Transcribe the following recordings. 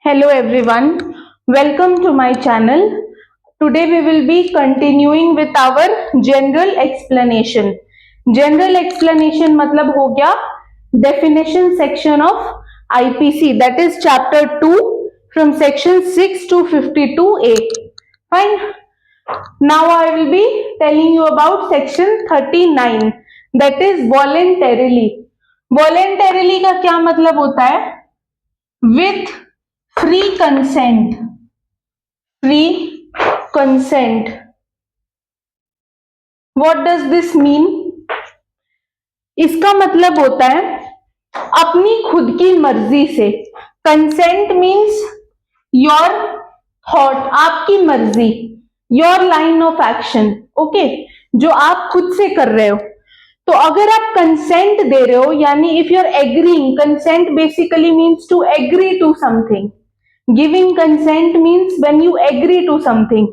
Hello everyone, welcome to my channel. Today we will be continuing with our general explanation. General explanation मतलब हो गया definition section of IPC, that is chapter 2 from section 6 to 52A. Fine. Now I will be telling you about section 39, that is voluntarily. Voluntarily का क्या मतलब होता है? With free consent. What does this mean? इसका मतलब होता है अपनी खुद की मर्जी से. कंसेंट मीन्स योर थॉट, आपकी मर्जी, your line of action. Okay, जो आप खुद से कर रहे हो. तो अगर आप कंसेंट दे रहे हो, यानी if you are agreeing, consent basically means to agree to something. Giving consent means when you agree to something.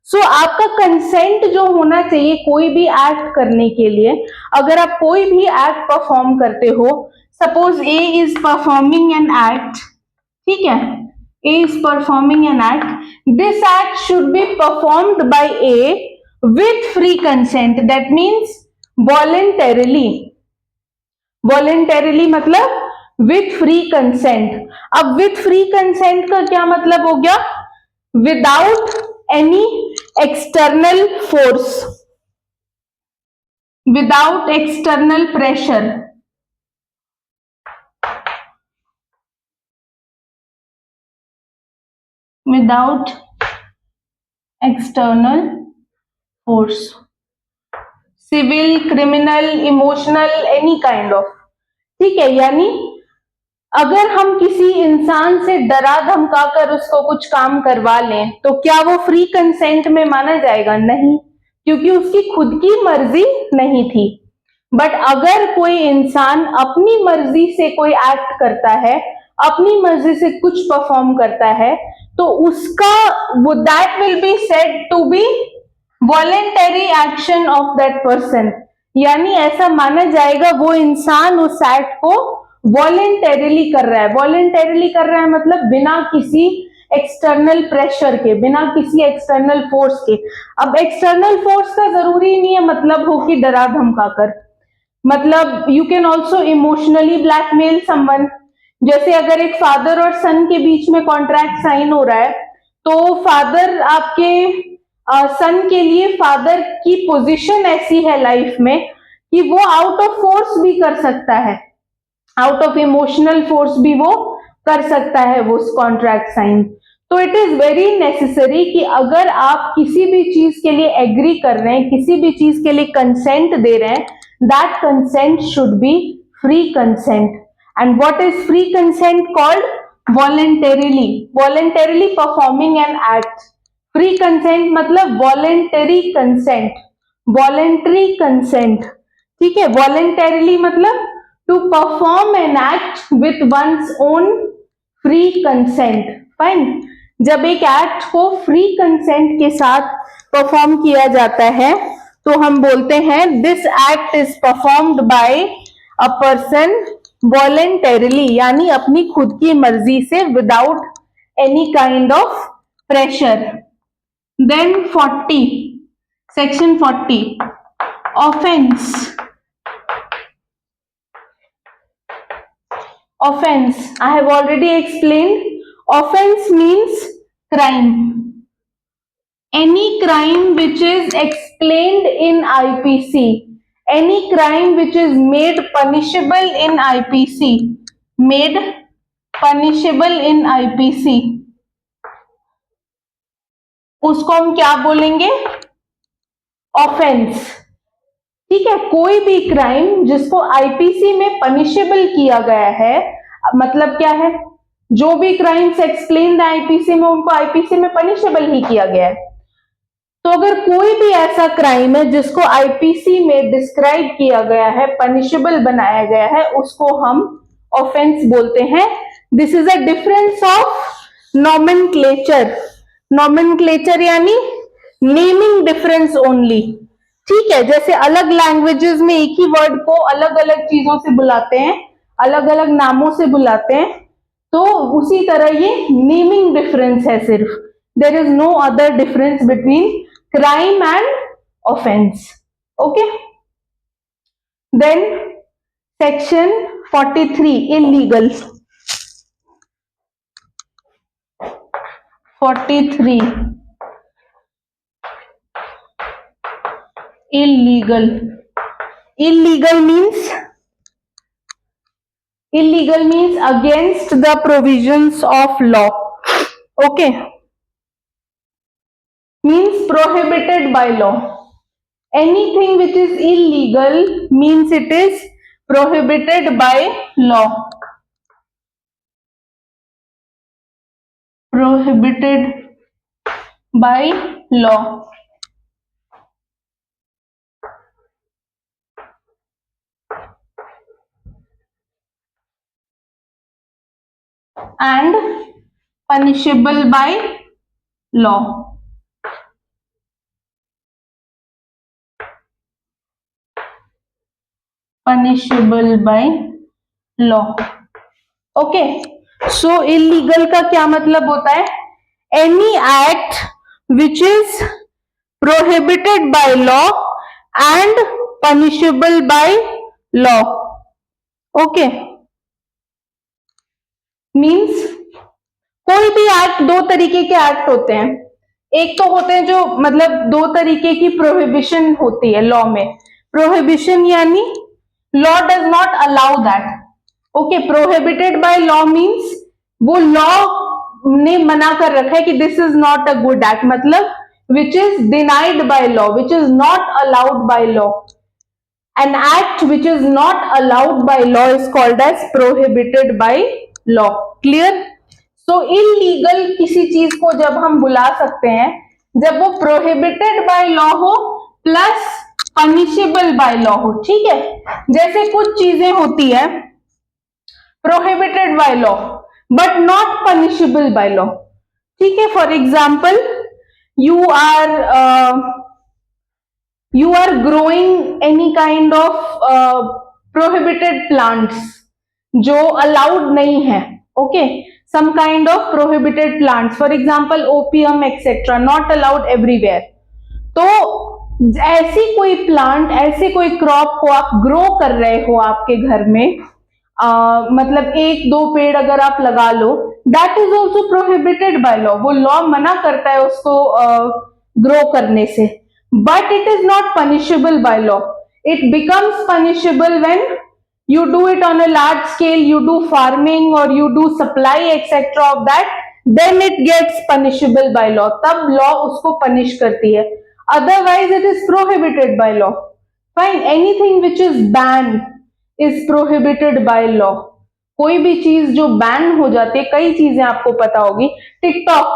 So आपका कंसेंट जो होना चाहिए कोई भी एक्ट करने के लिए, अगर आप कोई भी एक्ट परफॉर्म करते हो, suppose A is performing an act, ठीक है, A is performing an act, this act should be performed by A with free consent, that means voluntarily. Voluntarily मतलब विथ फ्री कंसेंट. अब विथ फ्री कंसेंट का क्या मतलब हो गया? Without any external force, without external pressure. Without external force, civil, criminal, emotional, any kind of. ठीक है, यानी अगर हम किसी इंसान से डरा धमका कर उसको कुछ काम करवा लें तो क्या वो फ्री कंसेंट में माना जाएगा? नहीं, क्योंकि उसकी खुद की मर्जी नहीं थी. बट अगर कोई इंसान अपनी मर्जी से कोई एक्ट करता है, अपनी मर्जी से कुछ परफॉर्म करता है, तो उसका वो that will be said to be voluntary action of that person. यानी ऐसा माना जाएगा वो इंसान उस एक्ट को वॉलेंटरीली कर रहा है. वॉलेंटरीली कर रहा है मतलब बिना किसी एक्सटर्नल प्रेशर के, बिना किसी एक्सटर्नल फोर्स के. अब एक्सटर्नल फोर्स का जरूरी नहीं है मतलब हो कि डरा धमका कर, मतलब you can also emotionally blackmail someone. जैसे अगर एक फादर और सन के बीच में कॉन्ट्रैक्ट साइन हो रहा है, तो फादर आपके सन के लिए, फादर की पोजीशन ऐसी है लाइफ में कि वो आउट ऑफ फोर्स भी कर सकता है, आउट ऑफ इमोशनल फोर्स भी वो कर सकता है वो कॉन्ट्रैक्ट साइन. तो इट इज वेरी नेसेसरी कि अगर आप किसी भी चीज के लिए एग्री कर रहे हैं, किसी भी चीज के लिए कंसेंट दे रहे हैं, that consent should be free consent. And what is free consent called? Voluntarily. Voluntarily performing an act. Free consent मतलब वॉलेंटरी कंसेंट, वॉलेंटरी कंसेंट. ठीक है, वॉलेंटरीली मतलब to perform an act with one's own free consent. Fine. जब एक act को free consent के साथ perform किया जाता है तो हम बोलते हैं this act is performed by a person voluntarily, यानी अपनी खुद की मर्जी से, without any kind of pressure. Then 40, section 40, offense. Offense, I have already explained. Offense means crime. Any crime which is explained in IPC, any crime which is made punishable in IPC, made punishable in IPC, उसको हम क्या बोलेंगे? Offence. ठीक है, कोई भी crime जिसको IPC में पनिशेबल किया गया है, मतलब क्या है? जो भी क्राइम्स एक्सप्लेन आईपीसी में, उनको आईपीसी में पनिशेबल ही किया गया है. तो अगर कोई भी ऐसा क्राइम है जिसको आईपीसी में डिस्क्राइब किया गया है, पनिशेबल बनाया गया है, उसको हम ऑफेंस बोलते हैं. This is a difference of nomenclature. Nomenclature यानी नेमिंग डिफरेंस ओनली. ठीक है, जैसे अलग लैंग्वेजेस में एक ही वर्ड को अलग अलग चीजों से बुलाते हैं, अलग अलग नामों से बुलाते हैं, तो उसी तरह ये नेमिंग डिफरेंस है सिर्फ, there is no other difference between crime and offence. Okay, then section 43 illegal. 43 illegal. Illegal means against the provisions of law. Okay, means prohibited by law. Anything which is illegal means it is prohibited by law. Prohibited by law. And punishable by law. Punishable by law. Okay, so illegal का क्या मतलब होता है? Any act which is prohibited by law and punishable by law. Okay, means कोई भी act, दो तरीके के एक्ट होते हैं. एक तो होते हैं जो मतलब दो तरीके की प्रोहिबिशन होती है लॉ में. प्रोहिबिशन यानी law does not allow that. Okay, prohibited by law means वो लॉ ने मना कर रखा है कि this is not a good act, मतलब which is denied by law, which is not allowed by law. An act which is not allowed by law is called as prohibited by law. Clear? So illegal किसी चीज को जब हम बुला सकते हैं जब वो prohibited by law हो प्लस punishable by law हो. ठीक है, जैसे कुछ चीजें होती है prohibited by law but not punishable by law. ठीक है, for example you are growing any kind of prohibited plants जो allowed नहीं है. Okay, some kind of prohibited plants, for example opium etc, not allowed everywhere. तो ऐसी कोई plant, ऐसे कोई क्रॉप को आप ग्रो कर रहे हो आपके घर में, मतलब एक दो पेड़ अगर आप लगा लो, that is also prohibited by law. वो लॉ मना करता है उसको ग्रो करने से, but it is not punishable by law. It becomes punishable when you do it on a large scale, you do farming or you do supply etc of that, then it gets punishable by law. तब law उसको punish करती है, otherwise it is prohibited by law. Fine, anything which is banned is prohibited by law. कोई भी चीज जो ban हो जाती है, कई चीजें आपको पता होगी, टिकटॉक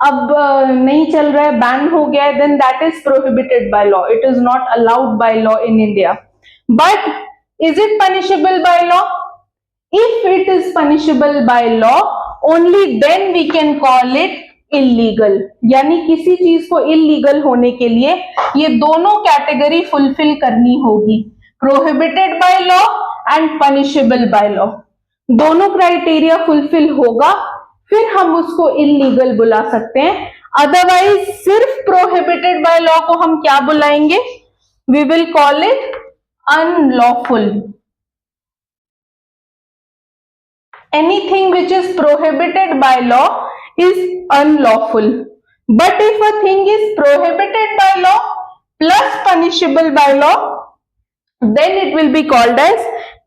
अब नहीं चल रहा है, बैन हो गया है, then that is prohibited by law. It is not allowed by law in India. But is it punishable by law? If it is punishable by law only then we can call it illegal. यानी किसी चीज को illegal होने के लिए ये दोनों category fulfil करनी होगी, prohibited by law and punishable by law. दोनों क्राइटेरिया फुलफिल होगा फिर हम उसको इलीगल बुला सकते हैं. अदरवाइज सिर्फ प्रोहिबिटेड बाय लॉ को हम क्या बुलाएंगे? We will call it unlawful. Anything which is prohibited by law is unlawful. But if a thing is prohibited by law plus punishable by law, then it will be called as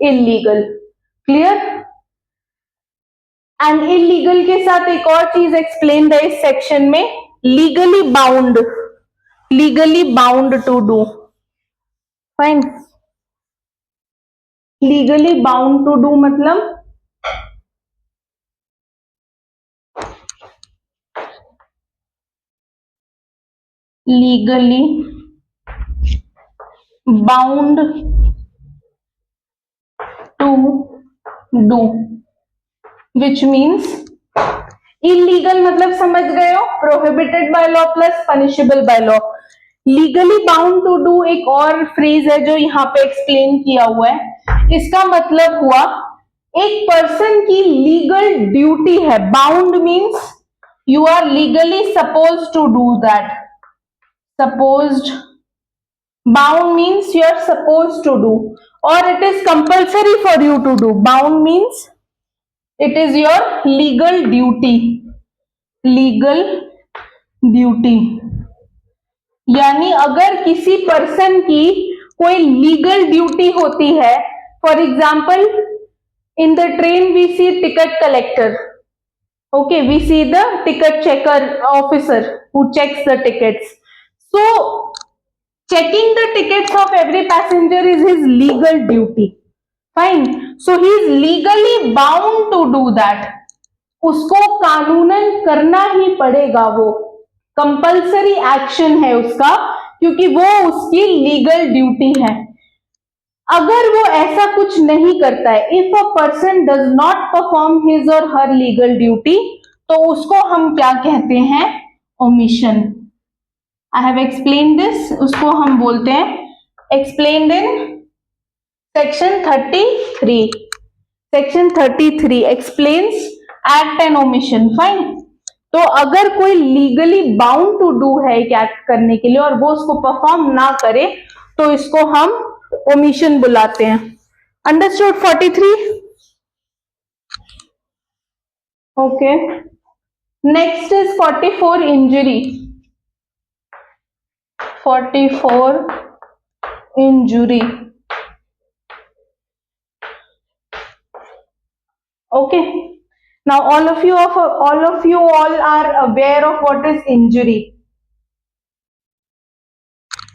illegal. Clear? And illegal के साथ एक और चीज explain है इस section में, legally bound. Legally bound to do. Fine, legally bound to do मतलब legally bound to do, which means illegal मतलब समझ गए हो, prohibited by law plus punishable by law. Legally bound to do एक और फ्रेज है जो यहाँ पे एक्सप्लेन किया हुआ है. इसका मतलब हुआ एक पर्सन की लीगल ड्यूटी है। Bound means you are legally suppose to do that. Supposed, bound means you are suppose to do, और it is compulsory for you to do. Bound means it is your legal duty. Legal duty यानी अगर किसी person की कोई legal duty होती है, for example in the train we see ticket collector, okay, we see the ticket checker officer who checks the tickets. So checking the tickets of every passenger is his legal duty. Fine, so he is legally bound to do that. उसको कानूनन करना ही पड़ेगा, वो compulsory action है उसका, क्योंकि वो उसकी लीगल ड्यूटी है। अगर वो ऐसा कुछ नहीं करता है, if a person does not perform his और हर लीगल ड्यूटी, तो उसको हम क्या कहते हैं? Omission. I have explain this, उसको हम बोलते हैं explained in section 33। Section 33 explains act and omission. Fine, तो अगर कोई लीगली बाउंड टू डू है एक एक्ट करने के लिए और वो उसको परफॉर्म ना करे, तो इसको हम ओमिशन बुलाते हैं। Understood 43? Okay, next is 44 injury. 44 injury. Okay, now all of you all are aware of what is injury.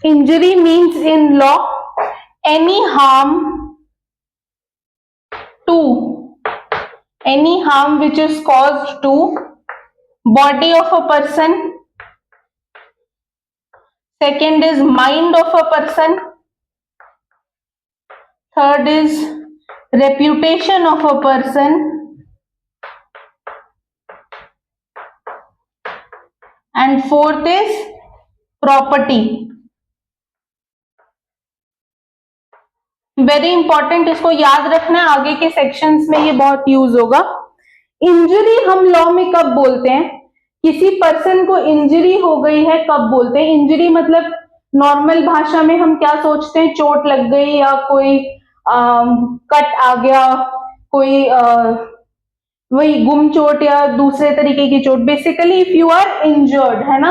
Injury means in law any harm which is caused to body of a person, second is mind of a person, third is reputation of a person, and fourth is property. Very important, इसको याद रखना है, आगे के sections में ये बहुत use होगा। इंजरी हम लॉ में कब बोलते हैं? किसी पर्सन को इंजरी हो गई है कब बोलते हैं? इंजरी मतलब नॉर्मल भाषा में हम क्या सोचते हैं? चोट लग गई या कोई कट आ गया, कोई वही गुम चोट या दूसरे तरीके की चोट। Basically if you are injured, है ना,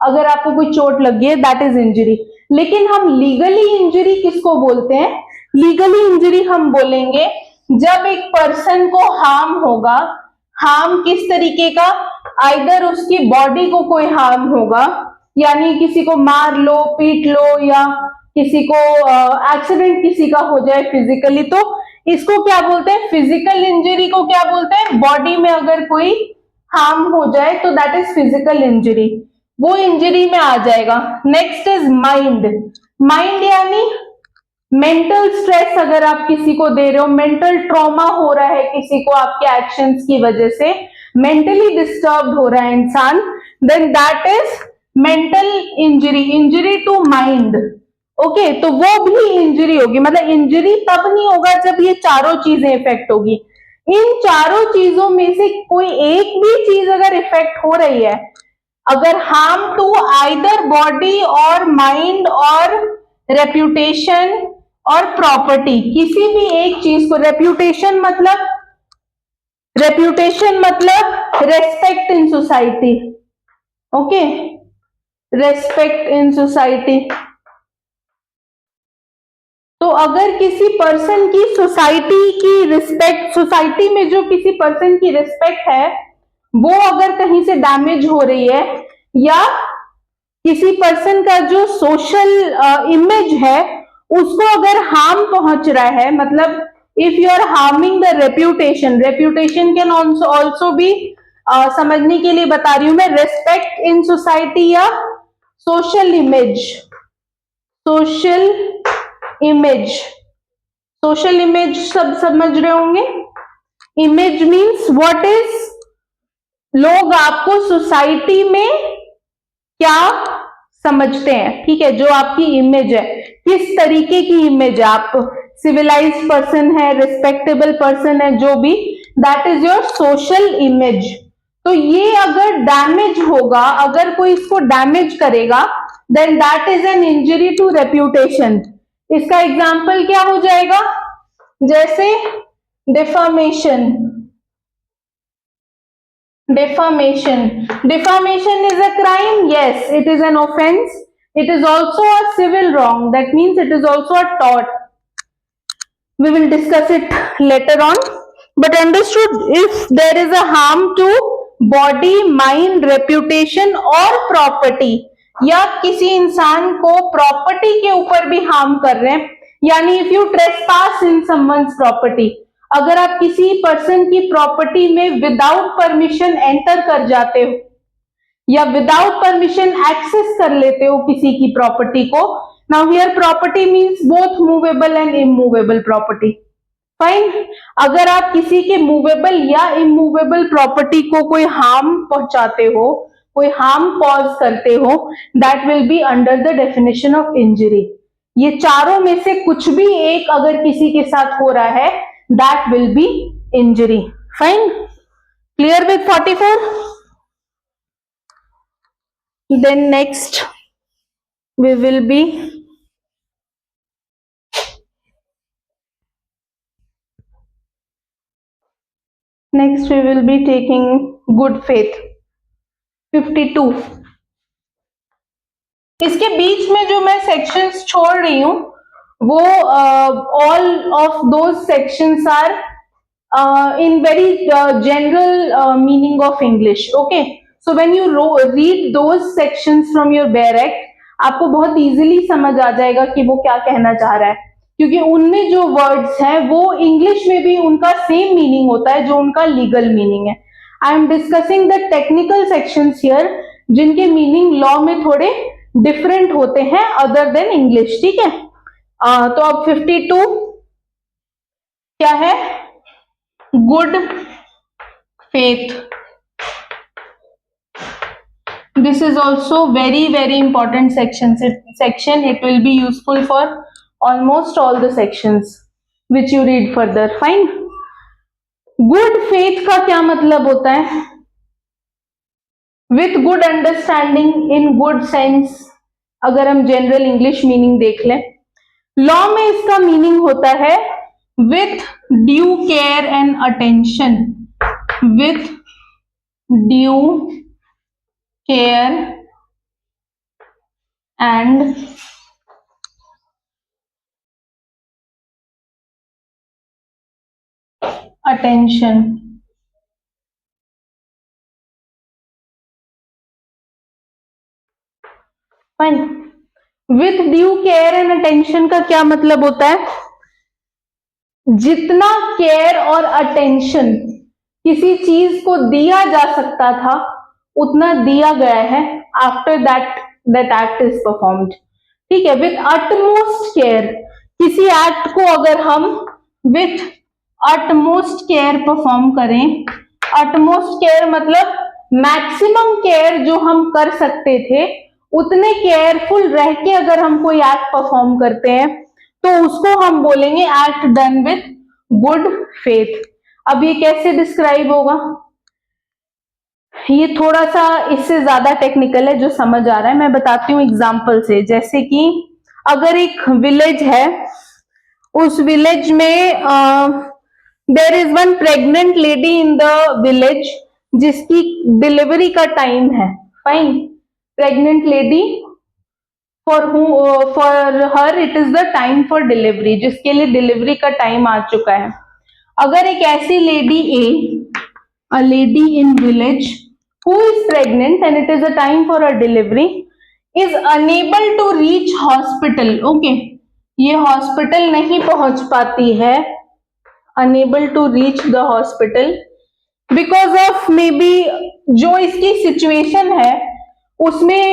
अगर आपको कोई चोट लगी है दैट इज इंजरी। लेकिन हम लीगली इंजरी किसको बोलते हैं? लीगली इंजरी हम बोलेंगे जब एक पर्सन को हार्म होगा। हार्म किस तरीके का? आइदर उसकी बॉडी को कोई हार्म होगा, यानी किसी को मार लो, पीट लो, या किसी को एक्सीडेंट किसी का हो जाए फिजिकली, तो इसको क्या बोलते हैं? फिजिकल इंजरी को क्या बोलते हैं? बॉडी में अगर कोई हार्म हो जाए तो दैट इज फिजिकल इंजरी, वो इंजरी में आ जाएगा। Next is mind. माइंड यानी मेंटल स्ट्रेस अगर आप किसी को दे रहे हो, मेंटल ट्रॉमा हो रहा है किसी को आपके एक्शंस की वजह से, मेंटली डिस्टर्ब हो रहा है इंसान, then that is mental injury, injury to mind. Okay, तो वो भी इंजरी होगी। मतलब इंजरी तब नहीं होगा जब ये चारों चीजें इफेक्ट होगी। इन चारों चीजों में से कोई एक भी चीज अगर इफेक्ट हो रही है, अगर हार्म टू आइदर बॉडी और माइंड और रेप्यूटेशन और प्रॉपर्टी, किसी भी एक चीज को, रेप्यूटेशन मतलब respect in society. Okay, respect in society. तो अगर किसी पर्सन की सोसाइटी की रिस्पेक्ट, सोसाइटी में जो किसी पर्सन की रिस्पेक्ट है वो अगर कहीं से डैमेज हो रही है, या किसी पर्सन का जो सोशल इमेज है उसको अगर हार्म पहुंच रहा है, मतलब if you are harming the reputation, reputation can also भी समझने के लिए बता रही हूं मैं, रेस्पेक्ट इन सोसाइटी या social image. Social image, social image सब समझ रहे होंगे। इमेज मीन्स व्हाट इज, लोग आपको सोसाइटी में क्या समझते हैं, ठीक है, जो आपकी इमेज है, किस तरीके की इमेज है, आप सिविलाइज्ड पर्सन है, रिस्पेक्टेबल पर्सन है, जो भी, that is your social image. तो ये अगर डैमेज होगा, अगर कोई इसको डैमेज करेगा, then that is an injury to reputation. इसका एग्जाम्पल क्या हो जाएगा? जैसे defamation. Defamation is a crime. Yes, it is an offense. It is also a civil wrong. That means it is also a tort. We will discuss it later on. But understood, if there is a harm to body, mind, reputation or property, या किसी इंसान को property के ऊपर भी harm कर रहे हैं, यानी if you trespass in someone's property, अगर आप किसी पर्सन की प्रॉपर्टी में विदाउट परमिशन एंटर कर जाते हो या विदाउट परमिशन एक्सेस कर लेते हो किसी की प्रॉपर्टी को, now here property means both movable and immovable property. Fine. अगर आप किसी के मूवेबल या इमूवेबल प्रॉपर्टी को कोई हार्म पहुंचाते हो, कोई हार्म कॉज करते हो, that will be under the definition of injury. ये चारों में से कुछ भी एक अगर किसी के साथ हो रहा है, that will be injury. Fine. Clear with 44? Then next we will be taking good faith. 52. इसके बीच में जो मैं सेक्शंस छोड़ रही हूं, वो all of those sections are in very general meaning of English. Okay, so when you read those sections from your bare act, आपको बहुत easily समझ आ जाएगा कि वो क्या कहना चाह रहा है, क्योंकि उनमें जो वर्ड्स हैं वो इंग्लिश में भी उनका सेम मीनिंग होता है जो उनका लीगल मीनिंग है। I am discussing the technical sections here, जिनके मीनिंग लॉ में थोड़े डिफरेंट होते हैं अदर देन इंग्लिश। ठीक है, तो अब 52 क्या है? Good faith. This is also very very important section. It will be useful for almost all the sections which you read further. Fine. Good faith का क्या मतलब होता है? With good understanding, in good sense, अगर हम general English meaning देख लें। Law में इसका मीनिंग होता है with due care and attention. With due care and attention. Fine. With due care and attention का क्या मतलब होता है? जितना केयर और अटेंशन किसी चीज को दिया जा सकता था उतना दिया गया है after that act is performed. ठीक है, विथ अटमोस्ट केयर, किसी एक्ट को अगर हम विथ अटमोस्ट केयर परफॉर्म करें, अटमोस्ट केयर मतलब मैक्सिमम केयर जो हम कर सकते थे उतने केयरफुल रह के अगर हम कोई एक्ट परफॉर्म करते हैं तो उसको हम बोलेंगे act done with good faith. अब ये कैसे डिस्क्राइब होगा? ये थोड़ा सा इससे ज्यादा टेक्निकल है, जो समझ आ रहा है मैं बताती हूँ एग्जाम्पल से। जैसे कि अगर एक विलेज है, उस विलेज में there is one pregnant lady in the village जिसकी डिलीवरी का टाइम है। Fine. Pregnant lady, for her it is the time for delivery, जिसके लिए डिलीवरी का टाइम आ चुका है। अगर एक ऐसी lady a lady in village who is pregnant and it is a time for her delivery is unable to reach hospital. Okay, ये hospital नहीं पहुंच पाती है, unable to reach the hospital because of maybe जो इसकी situation है उसमें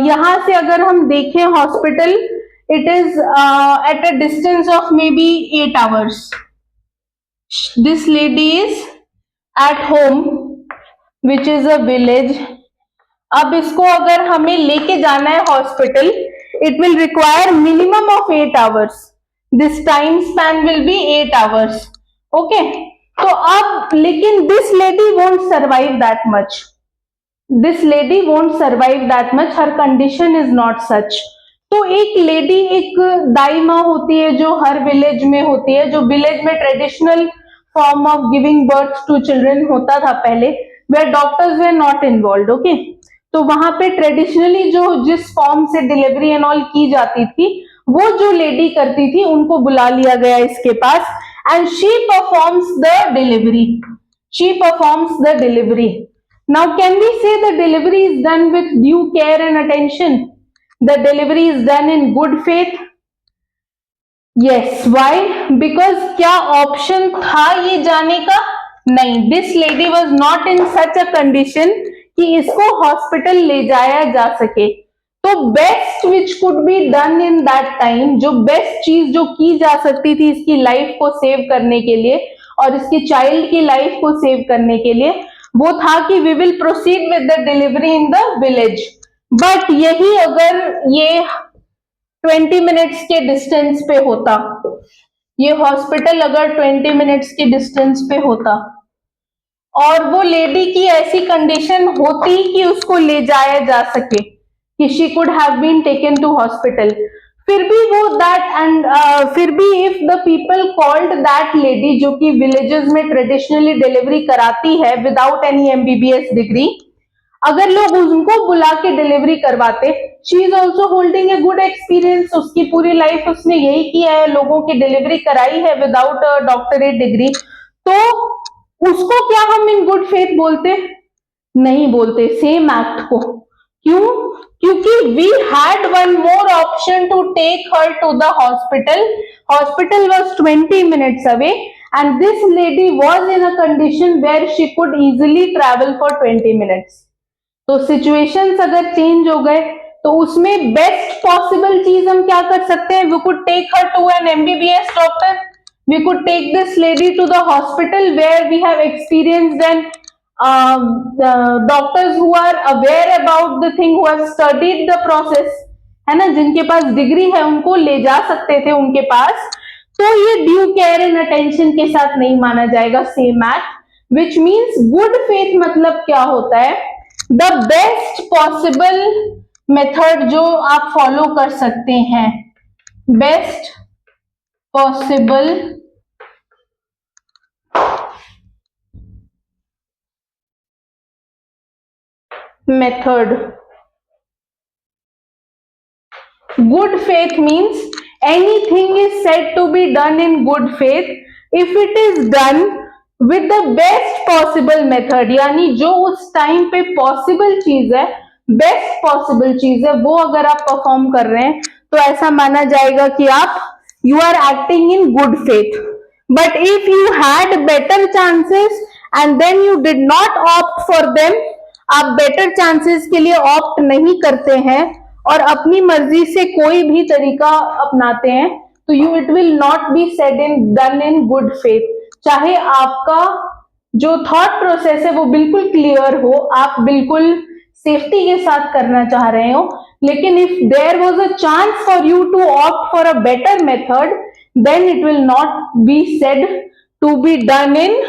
यहां से अगर हम देखें hospital, it is at a distance of maybe 8 hours. This lady is at home which is a village. अब इसको अगर हमें लेके जाना है hospital, it will require minimum of 8 hours. This time span will be 8 hours. Okay, तो अब लेकिन this lady won't survive that much. This lady won't survive that much, her condition is not such. तो एक lady, एक दाई माँ होती है जो हर विलेज में होती है, जो विलेज में traditional form of giving birth to children होता था पहले, where doctors were not involve. Okay, तो वहां पे ट्रेडिशनली जो जिस फॉर्म से डिलीवरी एंड ऑल की जाती थी, वो जो लेडी करती थी उनको बुला लिया गया इसके पास, and she performs the delivery. She performs the delivery. Now can we say the delivery is done with due care and attention? The delivery is done in good faith? Yes. Why? Because क्या option था ये जाने का? नहीं. This lady was not in such a condition कि इसको hospital ले जाया जा सके. तो best which could be done in that time, जो बेस्ट चीज जो की जा सकती थी इसकी लाइफ को सेव करने के लिए और इसकी चाइल्ड की लाइफ को सेव करने के लिए, वो था कि we will proceed with the delivery in the village. But यही अगर ये 20 मिनट्स के डिस्टेंस पे होता, ये हॉस्पिटल अगर 20 मिनट्स के डिस्टेंस पे होता और वो लेडी की ऐसी कंडीशन होती कि उसको ले जाया जा सके, कि she could have been taken to hospital, फिर भी वो दैट एंड फिर भी if the people called that lady, जो कि विलेजेस में ट्रेडिशनली डिलीवरी कराती है विदाउट एनी एमबीबीएस डिग्री, अगर लोग उनको बुला के डिलीवरी करवाते, she is also holding a good experience. उसकी पूरी लाइफ उसने यही किया है, लोगों की डिलीवरी कराई है विदाउट डॉक्टरेट डिग्री, तो उसको क्या हम इन गुड फेथ बोलते? नहीं बोलते सेम एक्ट को. क्यों? क्योंकि we had one more option to take her to the hospital. Hospital was 20 minutes away and this lady was in a condition where she could easily travel for 20 minutes. तो situations अगर change हो गए तो उसमें best possible चीज हम क्या कर सकते हैं? We could take her to an MBBS doctor. We could take this lady to the hospital where we have experienced and doctors who are aware about the thing, who have studied the process, है ना, जिनके पास degree है, उनको ले जा सकते थे उनके पास. तो ये ड्यू केयर एंड अटेंशन के साथ नहीं माना जाएगा same act. Which means good faith मतलब क्या होता है? द बेस्ट पॉसिबल मेथड जो आप फॉलो कर सकते हैं, best possible method. Good faith means anything is said to be done in good faith if it is done with the best possible method. यानी जो उस टाइम पे पॉसिबल चीज है, बेस्ट पॉसिबल चीज है, वो अगर आप परफॉर्म कर रहे हैं तो ऐसा माना जाएगा कि आप you are acting in good faith. But if you had better chances and then you did not opt for them, आप बेटर चांसेस के लिए ऑप्ट नहीं करते हैं और अपनी मर्जी से कोई भी तरीका अपनाते हैं, तो you it will not be said in done in good faith. चाहे आपका जो थॉट प्रोसेस है वो बिल्कुल क्लियर हो, आप बिल्कुल सेफ्टी के साथ करना चाह रहे हो, लेकिन if there was a chance for you to opt for a better method, then it will not be said to be done in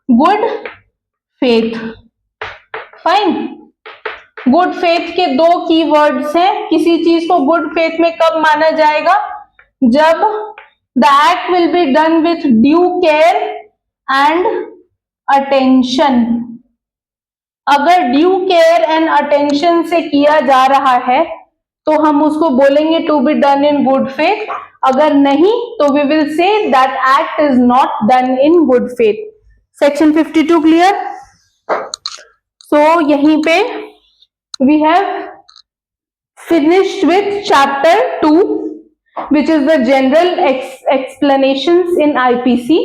good faith. Fine. Good faith के दो कीवर्ड्स हैं. किसी चीज को गुड फेथ में कब माना जाएगा? जब the act will be done with due care and attention. अगर ड्यू केयर एंड अटेंशन से किया जा रहा है तो हम उसको बोलेंगे to be done in good faith. अगर नहीं तो we will say that act is not done in good faith. Section 52 clear? So यहीं पे we have finished with chapter 2, which is the general explanations in IPC.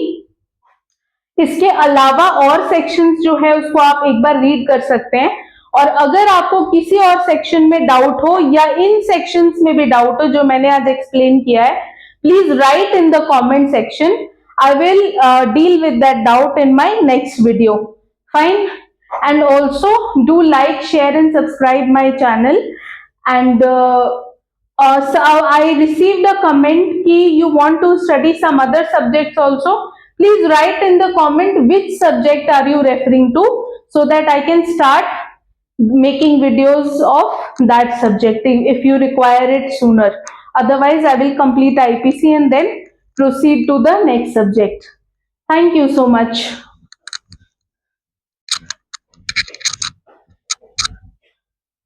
इसके अलावा और sections जो है उसको आप एक बार रीड कर सकते हैं, और अगर आपको किसी और सेक्शन में डाउट हो या इन सेक्शंस में भी डाउट हो जो मैंने आज एक्सप्लेन किया है, please right in the comment section. I will deal with that doubt in my next video. Fine. And also do like, share and subscribe my channel, and So I received a comment ki you want to study some other subjects also. Please write in the comment which subject are you referring to, so that I can start making videos of that subject if you require it sooner. Otherwise, I will complete IPC and then proceed to the next subject. Thank you so much.